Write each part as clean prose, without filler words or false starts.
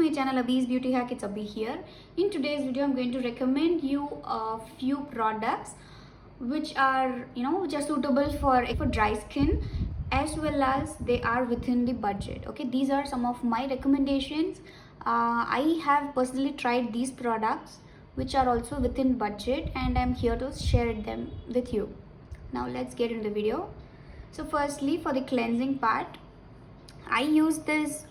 my channel Abhi's Beauty Hack. It's Abhi here. In today's video I'm going to recommend you a few products which are suitable for dry skin, as well as they are within the budget. Okay, these are some of my recommendations. I have personally tried these products which are also within budget, and I'm here to share them with you. Now let's get into the video. So firstly, for the cleansing part, I use this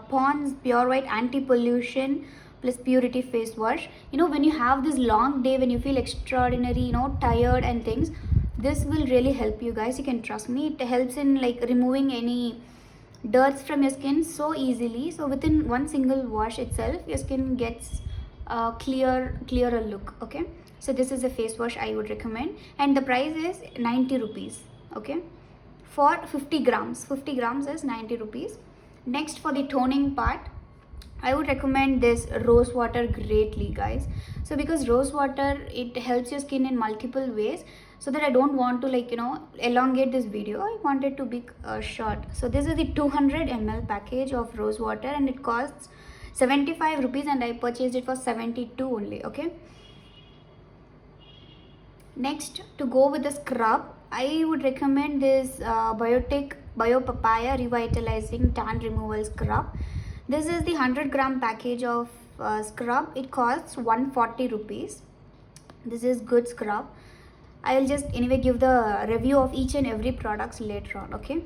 Pond's Pure White Anti-Pollution plus Purity Face Wash. When you have this long day, when you feel extraordinary, tired and things, this will really help you guys. You can trust me. It helps in removing any dirts from your skin so easily. So within one single wash itself, your skin gets clearer look. Okay. So this is a face wash I would recommend, and the price is 90 rupees. Okay. For 50 grams is 90 rupees. Next, for the toning part, I would recommend this rose water greatly, guys. So because rose water, it helps your skin in multiple ways, so that I don't want to elongate this video, I want it to be short. So this is the 200 ml package of rose water, and it costs 75 rupees, and I purchased it for 72 only. Okay. Next, to go with the scrub, I would recommend this Biotic Papaya Revitalizing Tan Removal Scrub. This is the 100 gram package of scrub. It costs 140 rupees. This is good scrub. I will just anyway give the review of each and every products later on. Okay.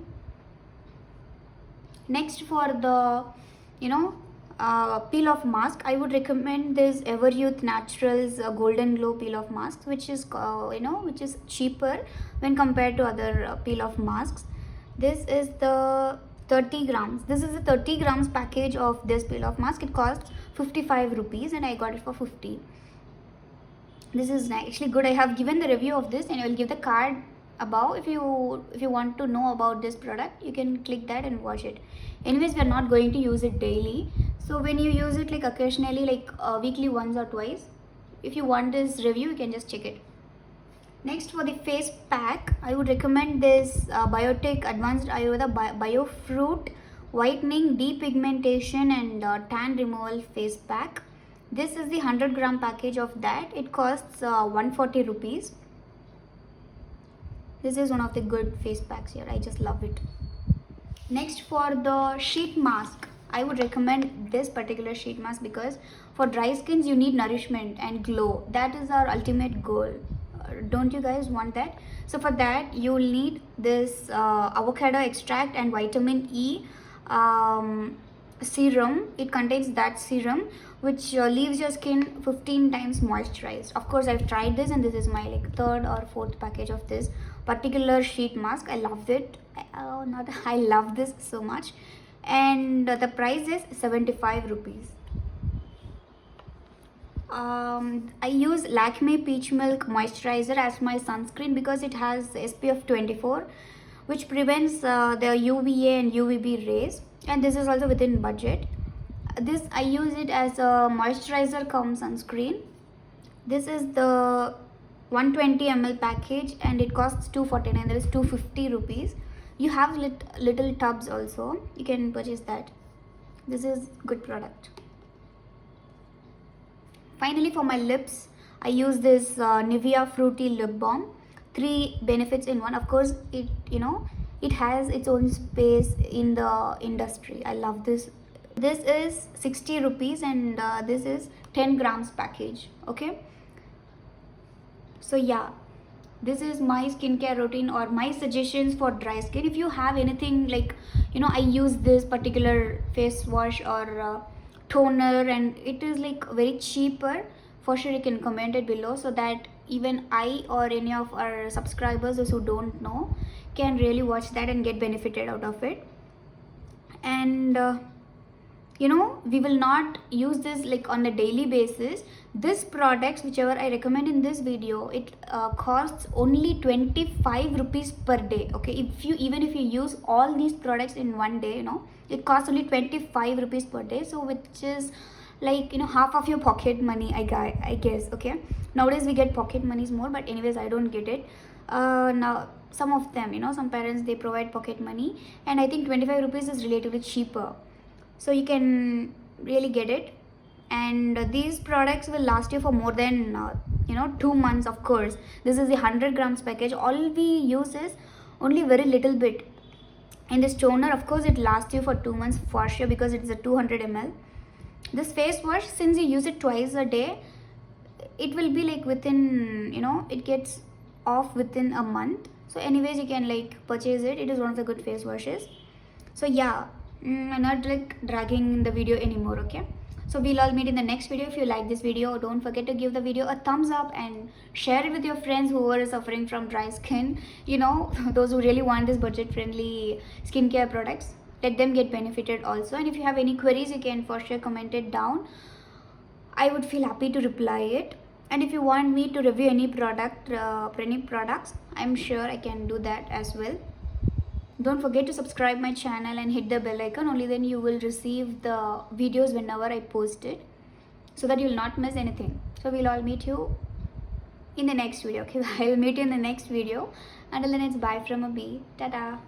Next, for the peel off mask, I would recommend this Ever Youth Naturals Golden Glow peel off mask, which is which is cheaper when compared to other peel off masks. This is the 30 grams. This is a 30 grams package of this peel off mask. It costs 55 rupees, and I got it for 50. This is actually good. I have given the review of this, and I will give the card above. If you want to know about this product, you can click that and watch it. Anyways, we are not going to use it daily, so when you use it occasionally, weekly once or twice, if you want this review, you can just check it. Next, for the face pack, I would recommend this Biotech Advanced Iota Biofruit Whitening Depigmentation and Tan Removal Face Pack. This is the 100 gram package of that. It costs 140 rupees. This is one of the good face packs here. I just love it. Next, for the sheet mask, I would recommend this particular sheet mask because for dry skins you need nourishment and glow. That is our ultimate goal. Don't you guys want that? So for that, you will need this avocado extract and vitamin E serum. It contains that serum which leaves your skin 15 times moisturized. Of course, I've tried this, and this is my third or fourth package of this particular sheet mask. I loved it. I love this so much, and the price is 75 rupees. I use Lakme Peach Milk Moisturizer as my sunscreen because it has SPF 24, which prevents the UVA and UVB rays, and this is also within budget. This I use it as a moisturizer cum sunscreen. This is the 120 ml package, and it costs 249. That is 250 rupees. You have little tubs also. You can purchase that. This is good product. Finally, for my lips, I use this Nivea Fruity Lip Balm. 3 benefits in one. Of course, it has its own space in the industry. I love this. This is 60 rupees, and this is 10 grams package. Okay. So yeah, this is my skincare routine or my suggestions for dry skin. If you have anything I use this particular face wash or toner, and it is very cheaper, for sure you can comment it below, so that even I or any of our subscribers, those who don't know, can really watch that and get benefited out of it. And we will not use this on a daily basis. This products whichever I recommend in this video, it costs only 25 rupees per day. Okay, if you use all these products in one day, it costs only 25 rupees per day, so which is half of your pocket money, I guess. Okay, nowadays we get pocket monies more, but anyways, I don't get it. Now some of them, some parents, they provide pocket money, and I think 25 rupees is relatively cheaper. So you can really get it. And these products will last you for more than 2 months. Of course, this is the 100 grams package. All we use is only very little bit in this toner. Of course, it lasts you for 2 months for sure because it's a 200 ml. This face wash, since you use it twice a day, it will be like within, it gets off within a month. So anyways, you can like purchase it. It is one of the good face washes. So yeah, I'm not like dragging the video anymore. Okay, so we'll all meet in the next video. If you like this video, don't forget to give the video a thumbs up and share it with your friends who are suffering from dry skin, those who really want this budget friendly skincare products. Let them get benefited also. And if you have any queries, you can for sure comment it down. I would feel happy to reply it. And if you want me to review any products, I'm sure I can do that as well. Don't forget to subscribe my channel and hit the bell icon. Only then you will receive the videos whenever I post it, so that you'll not miss anything. So we'll all meet you in the next video. Okay, I'll meet you in the next video. Until then, it's bye from a bee. Tata.